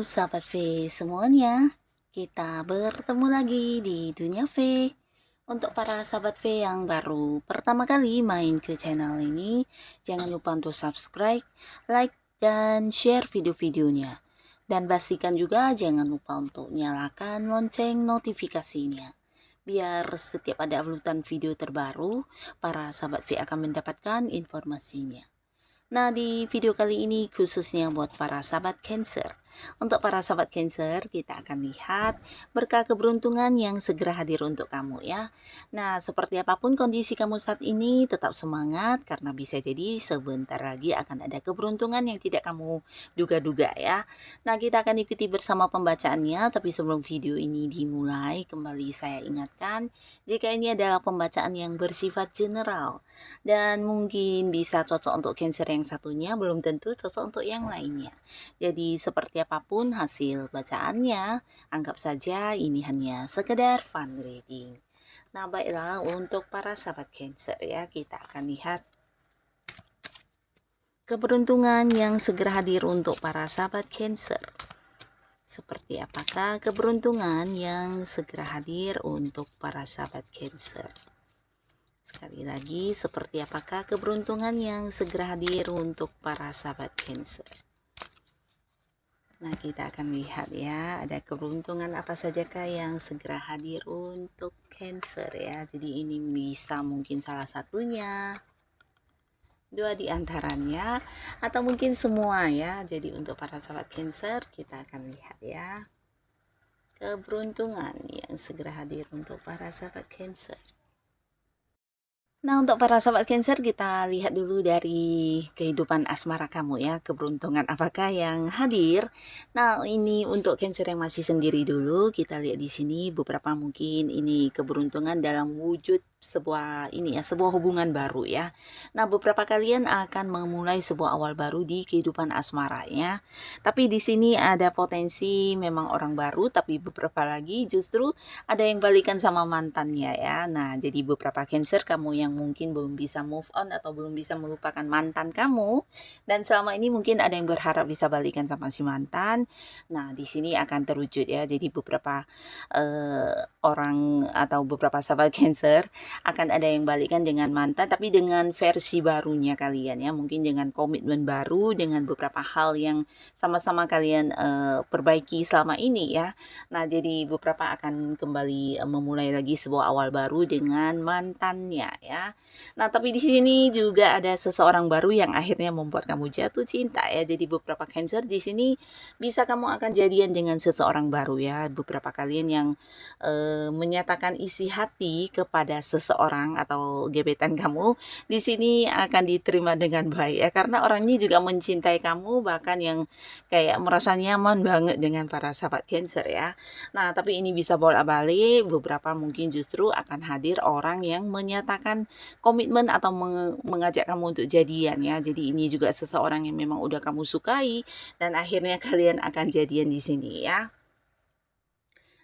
sahabat V semuanya, kita bertemu lagi di Dunia V. Untuk para sahabat V yang baru pertama kali main ke channel ini, jangan lupa untuk subscribe, like, dan share video-videonya. Dan pastikan juga jangan lupa untuk nyalakan lonceng notifikasinya. Biar setiap ada uploadan video terbaru, para sahabat V akan mendapatkan informasinya. Nah, di video kali ini khususnya buat para sahabat Cancer. Untuk para sahabat Cancer, kita akan lihat berkah keberuntungan yang segera hadir untuk kamu ya. Nah, seperti apapun kondisi kamu saat ini, tetap semangat karena bisa jadi sebentar lagi akan ada keberuntungan yang tidak kamu duga-duga ya. Nah, kita akan ikuti bersama pembacaannya, tapi sebelum video ini dimulai, kembali saya ingatkan, jika ini adalah pembacaan yang bersifat general dan mungkin bisa cocok untuk Cancer yang satunya, belum tentu cocok untuk yang lainnya. Jadi seperti apapun hasil bacaannya, anggap saja ini hanya sekedar fun reading. Nah, baiklah, untuk para sahabat Cancer ya, kita akan lihat keberuntungan yang segera hadir untuk para sahabat Cancer. Seperti apakah keberuntungan yang segera hadir untuk para sahabat Cancer? Sekali lagi, seperti apakah keberuntungan yang segera hadir untuk para sahabat Cancer? Nah, kita akan lihat ya, ada keberuntungan apa sajakah yang segera hadir untuk Cancer ya. Jadi ini bisa mungkin salah satunya, dua di antaranya, atau mungkin semua ya. Jadi untuk para sahabat Cancer, kita akan lihat ya, keberuntungan yang segera hadir untuk para sahabat Cancer. Nah, untuk para sahabat Cancer, kita lihat dulu dari kehidupan asmara kamu ya, keberuntungan apakah yang hadir. Nah, ini untuk Cancer yang masih sendiri dulu, kita lihat di sini beberapa mungkin ini keberuntungan dalam wujud sebuah hubungan baru ya. Nah, beberapa kalian akan memulai sebuah awal baru di kehidupan asmaranya. Tapi di sini ada potensi memang orang baru, tapi beberapa lagi justru ada yang balikan sama mantannya ya. Nah, jadi beberapa Cancer kamu yang mungkin belum bisa move on atau belum bisa melupakan mantan kamu, dan selama ini mungkin ada yang berharap bisa balikan sama si mantan. Nah, di sini akan terwujud ya. Jadi beberapa orang atau beberapa sahabat Cancer akan ada yang balikan dengan mantan, tapi dengan versi barunya kalian ya, mungkin dengan komitmen baru, dengan beberapa hal yang sama-sama kalian perbaiki selama ini ya. Nah, jadi beberapa akan kembali memulai lagi sebuah awal baru dengan mantannya ya. Nah, tapi di sini juga ada seseorang baru yang akhirnya membuat kamu jatuh cinta ya. Jadi beberapa Cancer di sini bisa kamu akan jadian dengan seseorang baru ya. Beberapa kalian yang menyatakan isi hati kepada seseorang atau gebetan kamu di sini akan diterima dengan baik ya, karena orang ini juga mencintai kamu, bahkan yang kayak merasa nyaman banget dengan para sahabat Cancer ya. Nah, tapi ini bisa bolak-balik, beberapa mungkin justru akan hadir orang yang menyatakan komitmen atau mengajak kamu untuk jadian ya. Jadi ini juga seseorang yang memang udah kamu sukai dan akhirnya kalian akan jadian di sini ya.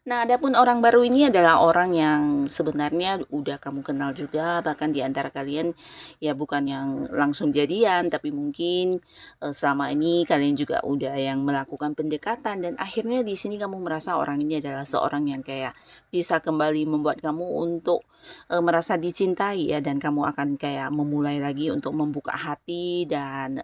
Nah, adapun orang baru ini adalah orang yang sebenarnya udah kamu kenal juga, bahkan di antara kalian ya bukan yang langsung jadian, tapi mungkin selama ini kalian juga udah yang melakukan pendekatan, dan akhirnya di sini kamu merasa orang ini adalah seorang yang kayak bisa kembali membuat kamu untuk merasa dicintai ya, dan kamu akan kayak memulai lagi untuk membuka hati dan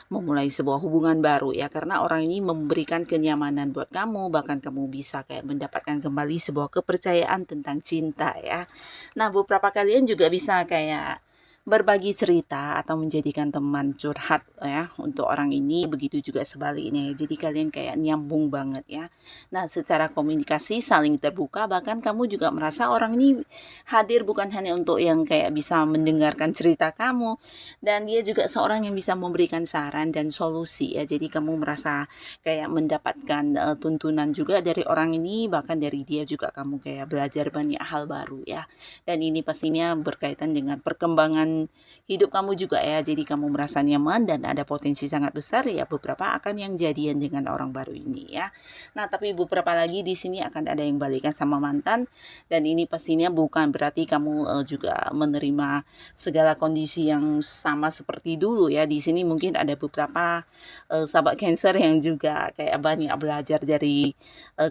memulai sebuah hubungan baru ya, karena orang ini memberikan kenyamanan buat kamu, bahkan kamu bisa kayak mendapatkan kembali sebuah kepercayaan tentang cinta ya. Nah, beberapa kalian juga bisa kayak berbagi cerita atau menjadikan teman curhat ya untuk orang ini, begitu juga sebaliknya ya. Jadi kalian kayak nyambung banget ya. Nah, secara komunikasi saling terbuka, bahkan kamu juga merasa orang ini hadir bukan hanya untuk yang kayak bisa mendengarkan cerita kamu, dan dia juga seorang yang bisa memberikan saran dan solusi ya. Jadi kamu merasa kayak mendapatkan tuntunan juga dari orang ini, bahkan dari dia juga kamu kayak belajar banyak hal baru ya. Dan ini pastinya berkaitan dengan perkembangan dengan hidup kamu juga ya. Jadi kamu merasa nyaman dan ada potensi sangat besar ya beberapa akan yang jadian dengan orang baru ini ya. Nah, tapi beberapa lagi di sini akan ada yang balikan sama mantan, dan ini pastinya bukan berarti kamu juga menerima segala kondisi yang sama seperti dulu ya. Di sini mungkin ada beberapa sahabat Cancer yang juga kayak banyak belajar dari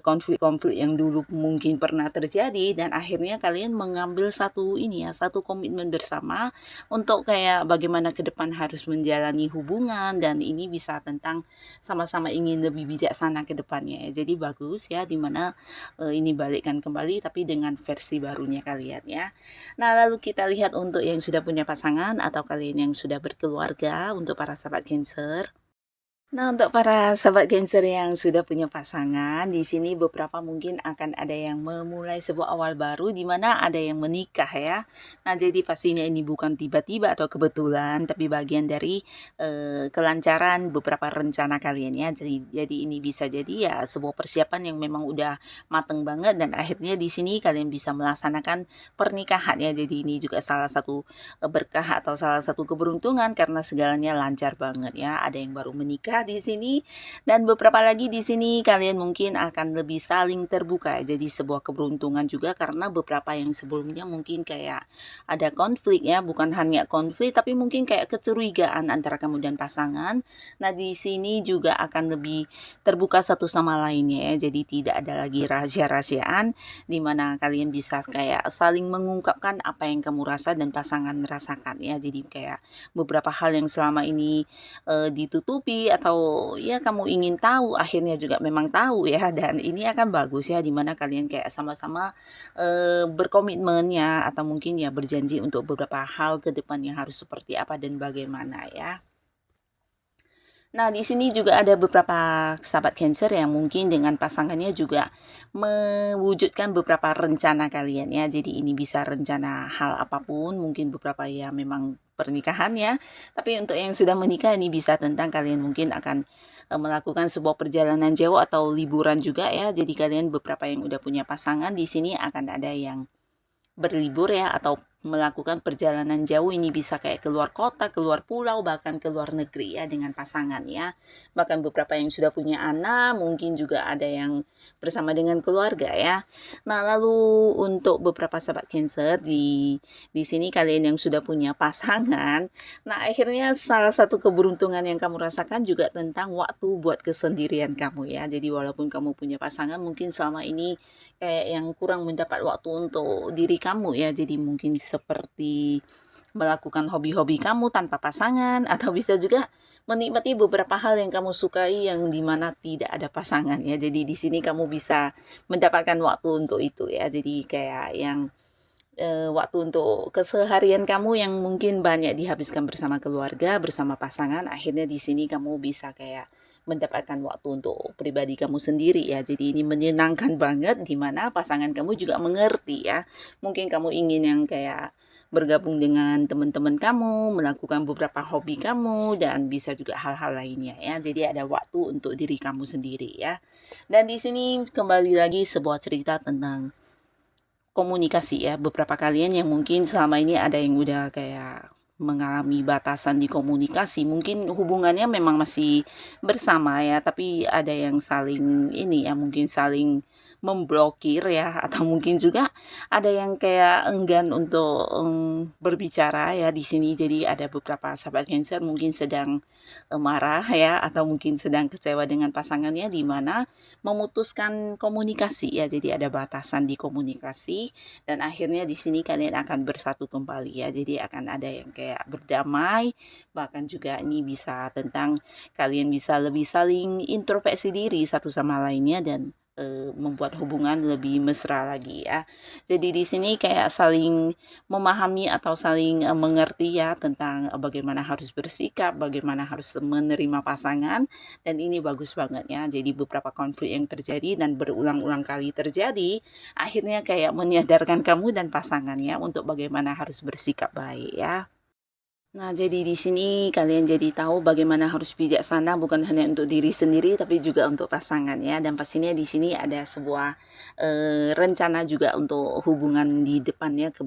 konflik-konflik yang dulu mungkin pernah terjadi, dan akhirnya kalian mengambil satu komitmen bersama untuk kayak bagaimana ke depan harus menjalani hubungan, dan ini bisa tentang sama-sama ingin lebih bijaksana ke depannya ya. Jadi bagus ya dimana ini balikkan kembali tapi dengan versi barunya kalian ya. Nah, lalu kita lihat untuk yang sudah punya pasangan atau kalian yang sudah berkeluarga untuk para sahabat Cancer. Nah, untuk para sahabat Cancer yang sudah punya pasangan, di sini beberapa mungkin akan ada yang memulai sebuah awal baru di mana ada yang menikah ya. Nah, jadi pastinya ini bukan tiba-tiba atau kebetulan, tapi bagian dari kelancaran beberapa rencana kalian ya. Jadi ini bisa jadi ya sebuah persiapan yang memang udah mateng banget, dan akhirnya di sini kalian bisa melaksanakan pernikahan ya. Jadi ini juga salah satu berkah atau salah satu keberuntungan karena segalanya lancar banget ya. Ada yang baru menikah di sini, dan beberapa lagi di sini kalian mungkin akan lebih saling terbuka. Jadi sebuah keberuntungan juga karena beberapa yang sebelumnya mungkin kayak ada konflik ya, bukan hanya konflik tapi mungkin kayak kecurigaan antara kamu dan pasangan. Nah, di sini juga akan lebih terbuka satu sama lainnya ya. Jadi tidak ada lagi rahasia-rahasiaan di mana kalian bisa kayak saling mengungkapkan apa yang kamu rasa dan pasangan merasakan ya. Jadi kayak beberapa hal yang selama ini ditutupi atau ya kamu ingin tahu akhirnya juga memang tahu ya, dan ini akan bagus ya dimana kalian kayak sama-sama berkomitmen ya, atau mungkin ya berjanji untuk beberapa hal ke depannya harus seperti apa dan bagaimana ya. Nah, di sini juga ada beberapa sahabat Cancer yang mungkin dengan pasangannya juga mewujudkan beberapa rencana kalian ya. Jadi ini bisa rencana hal apapun, mungkin beberapa ya memang pernikahan ya. Tapi untuk yang sudah menikah ini bisa tentang kalian mungkin akan melakukan sebuah perjalanan jauh atau liburan juga ya. Jadi kalian beberapa yang udah punya pasangan di sini akan ada yang berlibur ya, atau melakukan perjalanan jauh. Ini bisa kayak keluar kota, keluar pulau, bahkan ke luar negeri ya dengan pasangan ya. Bahkan beberapa yang sudah punya anak, mungkin juga ada yang bersama dengan keluarga ya. Nah, lalu untuk beberapa sahabat Cancer di sini kalian yang sudah punya pasangan, nah akhirnya salah satu keberuntungan yang kamu rasakan juga tentang waktu buat kesendirian kamu ya. Jadi walaupun kamu punya pasangan, mungkin selama ini kayak yang kurang mendapat waktu untuk diri kamu ya. Jadi mungkin seperti melakukan hobi-hobi kamu tanpa pasangan, atau bisa juga menikmati beberapa hal yang kamu sukai yang dimana tidak ada pasangan ya. Jadi di sini kamu bisa mendapatkan waktu untuk itu ya. Jadi kayak yang waktu untuk keseharian kamu yang mungkin banyak dihabiskan bersama keluarga, bersama pasangan, akhirnya di sini kamu bisa kayak mendapatkan waktu untuk pribadi kamu sendiri ya. Jadi ini menyenangkan banget di mana pasangan kamu juga mengerti ya. Mungkin kamu ingin yang kayak bergabung dengan teman-teman kamu, melakukan beberapa hobi kamu, dan bisa juga hal-hal lainnya ya. Jadi ada waktu untuk diri kamu sendiri ya. Dan di sini kembali lagi sebuah cerita tentang komunikasi ya. Beberapa kalian yang mungkin selama ini ada yang udah kayak mengalami batasan di komunikasi, mungkin hubungannya memang masih bersama ya, tapi ada yang saling ini ya, mungkin saling memblokir ya, atau mungkin juga ada yang kayak enggan untuk berbicara ya di sini. Jadi ada beberapa sahabat Cancer mungkin sedang marah ya, atau mungkin sedang kecewa dengan pasangannya di mana memutuskan komunikasi ya. Jadi ada batasan di komunikasi, dan akhirnya di sini kalian akan bersatu kembali ya. Jadi akan ada yang kayak berdamai, bahkan juga ini bisa tentang kalian bisa lebih saling introspeksi diri satu sama lainnya, dan membuat hubungan lebih mesra lagi ya. Jadi di sini kayak saling memahami atau saling mengerti ya tentang bagaimana harus bersikap, bagaimana harus menerima pasangan, dan ini bagus banget ya. Jadi beberapa konflik yang terjadi dan berulang-ulang kali terjadi, akhirnya kayak menyadarkan kamu dan pasangannya untuk bagaimana harus bersikap baik ya. Nah, jadi di sini kalian jadi tahu bagaimana harus bijaksana bukan hanya untuk diri sendiri tapi juga untuk pasangan ya. Dan pastinya di sini ada sebuah rencana juga untuk hubungan di depannya ke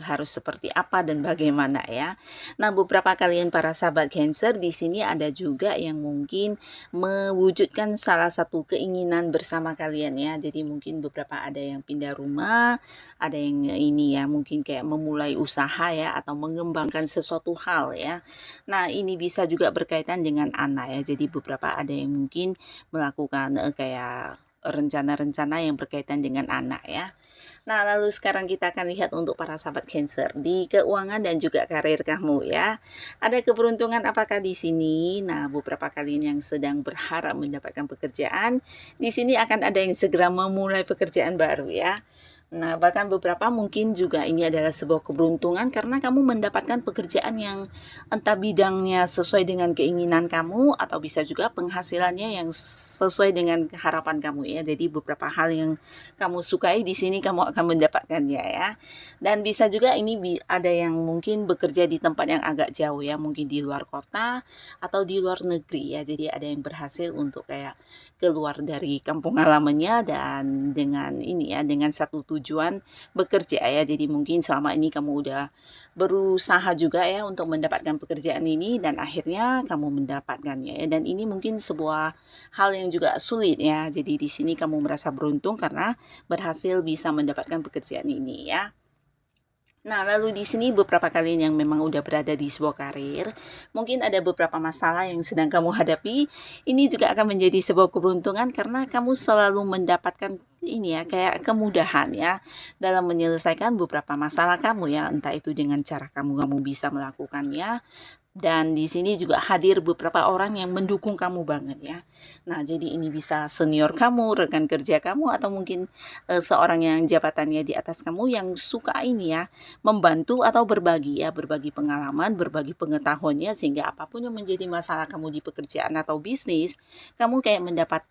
harus seperti apa dan bagaimana ya. Nah, beberapa kalian para sahabat Cancer di sini ada juga yang mungkin mewujudkan salah satu keinginan bersama kalian ya. Jadi mungkin beberapa ada yang pindah rumah, ada yang ini ya mungkin kayak memulai usaha ya atau mengembangkan sesuatu hal ya. Nah, ini bisa juga berkaitan dengan anak ya. Jadi beberapa ada yang mungkin melakukan kayak rencana-rencana yang berkaitan dengan anak ya. Nah, lalu sekarang kita akan lihat untuk para sahabat Cancer di keuangan dan juga karir kamu ya. Ada keberuntungan apakah di sini? Nah, beberapa kalian yang sedang berharap mendapatkan pekerjaan, di sini akan ada yang segera memulai pekerjaan baru ya. Nah, bahkan beberapa mungkin juga ini adalah sebuah keberuntungan karena kamu mendapatkan pekerjaan yang entah bidangnya sesuai dengan keinginan kamu atau bisa juga penghasilannya yang sesuai dengan harapan kamu ya. Jadi beberapa hal yang kamu sukai di sini kamu akan mendapatkannya ya. Dan bisa juga ini ada yang mungkin bekerja di tempat yang agak jauh ya, mungkin di luar kota atau di luar negeri ya. Jadi ada yang berhasil untuk kayak keluar dari kampung halamannya dan dengan ini ya, dengan satu tujuan bekerja ya. Jadi mungkin selama ini kamu udah berusaha juga ya untuk mendapatkan pekerjaan ini dan akhirnya kamu mendapatkannya ya. Dan ini mungkin sebuah hal yang juga sulit ya. Jadi di sini kamu merasa beruntung karena berhasil bisa mendapatkan pekerjaan ini ya. Nah, lalu di sini beberapa kalian yang memang udah berada di sebuah karir, mungkin ada beberapa masalah yang sedang kamu hadapi. Ini juga akan menjadi sebuah keberuntungan karena kamu selalu mendapatkan ini ya, kayak kemudahan ya dalam menyelesaikan beberapa masalah kamu ya, entah itu dengan cara kamu bisa melakukannya. Dan di sini juga hadir beberapa orang yang mendukung kamu banget ya. Nah, jadi ini bisa senior kamu, rekan kerja kamu, atau mungkin seorang yang jabatannya di atas kamu yang suka ini ya, membantu atau berbagi ya, berbagi pengalaman, berbagi pengetahuannya sehingga apapun yang menjadi masalah kamu di pekerjaan atau bisnis, kamu kayak mendapatkan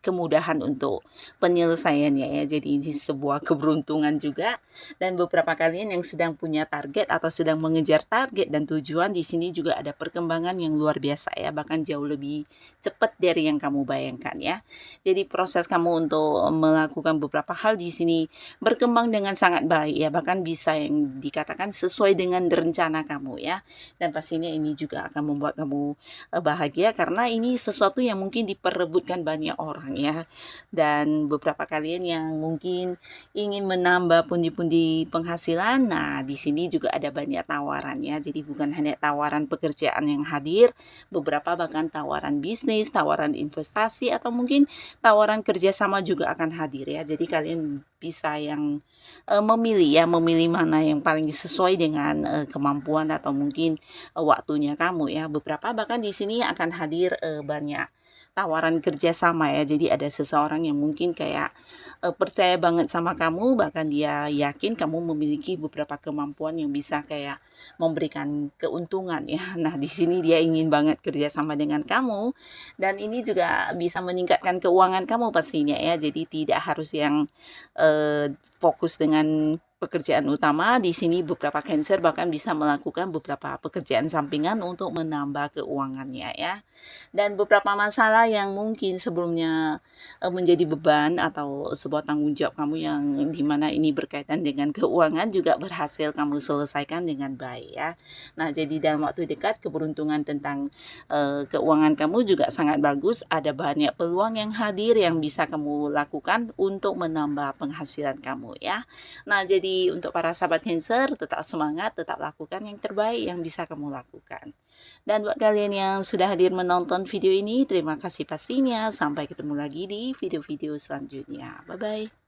kemudahan untuk penyelesaiannya ya. Jadi ini sebuah keberuntungan juga. Dan beberapa kalian yang sedang punya target atau sedang mengejar target dan tujuan di sini juga ada perkembangan yang luar biasa ya, bahkan jauh lebih cepat dari yang kamu bayangkan ya. Jadi proses kamu untuk melakukan beberapa hal di sini berkembang dengan sangat baik ya, bahkan bisa yang dikatakan sesuai dengan rencana kamu ya. Dan pastinya ini juga akan membuat kamu bahagia karena ini sesuatu yang mungkin diperebutkan banyak orang ya. Dan beberapa kalian yang mungkin ingin menambah pundi-pundi penghasilan, nah di sini juga ada banyak tawaran ya. Jadi bukan hanya tawaran pekerjaan yang hadir, beberapa bahkan tawaran bisnis, tawaran investasi atau mungkin tawaran kerjasama juga akan hadir ya. Jadi kalian bisa yang memilih mana yang paling sesuai dengan kemampuan atau mungkin waktunya kamu ya. Beberapa bahkan di sini akan hadir banyak tawaran kerjasama ya. Jadi ada seseorang yang mungkin kayak percaya banget sama kamu, bahkan dia yakin kamu memiliki beberapa kemampuan yang bisa kayak memberikan keuntungan ya. Nah, di sini dia ingin banget kerjasama dengan kamu dan ini juga bisa meningkatkan keuangan kamu pastinya ya. Jadi tidak harus yang fokus dengan pekerjaan utama. Di sini beberapa Cancer bahkan bisa melakukan beberapa pekerjaan sampingan untuk menambah keuangannya ya. Dan beberapa masalah yang mungkin sebelumnya menjadi beban atau sebuah tanggung jawab kamu yang dimana ini berkaitan dengan keuangan juga berhasil kamu selesaikan dengan baik ya. Nah, jadi dalam waktu dekat keberuntungan tentang keuangan kamu juga sangat bagus. Ada banyak peluang yang hadir yang bisa kamu lakukan untuk menambah penghasilan kamu ya. Nah, jadi untuk para sahabat Cancer tetap semangat, tetap lakukan yang terbaik yang bisa kamu lakukan. Dan buat kalian yang sudah hadir menonton video ini, terima kasih pastinya. Sampai ketemu lagi di video-video selanjutnya. Bye-bye.